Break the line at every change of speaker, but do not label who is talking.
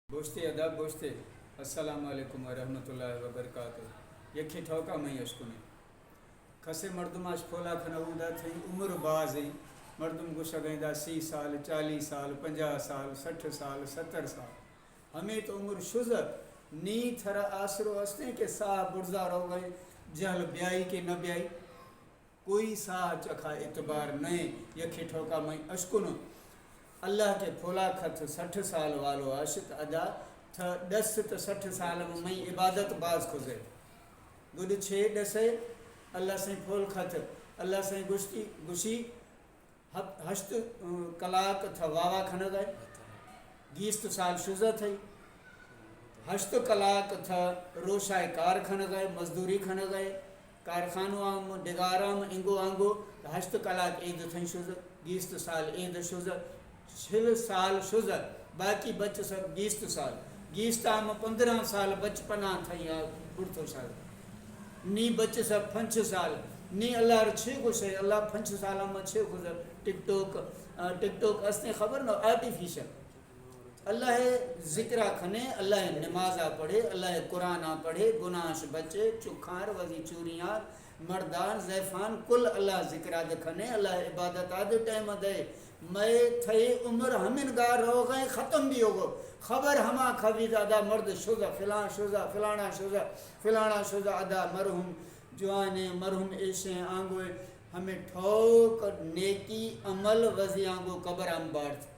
بوشتے ادب بوشتے السلام علیکم ورحمۃ اللہ وبرکاتہ یکھی ٹھوکا میں اشکنے کھسے مردم آج پھولا کھنودا تھیں عمر باز ہیں مردم گوشا گئیں 30 سال 40 سال 50 سال 60 سال 70 سال ہمیں تو عمر شزر نی تھرا آسرو ہستے کہ سا برزا رو گئے جہل بیائی کہ نہ بیائی کوئی سا چکھا اعتبار نہیں یکھی ٹھوکا میں اشکن اللہ کے پھولا کھت 60 سال والو عاشق ادا تھا 10 تو 60 سال میں عبادت باز کھزے گڈ چھے ڈسے اللہ سے پھول کھت اللہ سے گشی ہشت کلاک تھا واوا کھن گئے 20 سال شزہ تھئی ہشت کلاک تھا روشائے کار کھن گئے مزدوری کھن گئے کارخانو آم ڈگارام انگو آنگو ہشت کلاک عید تھیں شزہ 20 سال عید شزہ 6 سال شزہ باقی بچ سب 20 سال 20 تام 15 سال بچپنا تھئی بڑھتو سال نی بچ سب 5 سال نی اللہ رچھے کچھ ہے اللہ 5 سال میں 6 گزر ٹک ٹوک اسنے خبر نہ آرٹیفیشل اللہ ذکرہ کھنے اللہ نمازہ پڑھے اللہ قرآن پڑھے گناش بچے چکھار وزی چوریاں مردان زیفان کل اللہ ذکرہ دکھنے اللہ عبادت آدھے ٹائم دے میں تھے عمر ہمیں گار ہو گئے ختم بھی ہو گو خبر ہما کھوی ادا مرد شزہ فلان شزہ فلانا شزہ فلانا شزہ ادا مرحوم جوانے مرحوم ایشیں آنگوے ہمیں ٹھوک نیکی عمل وزی آنگو قبر ہم بارت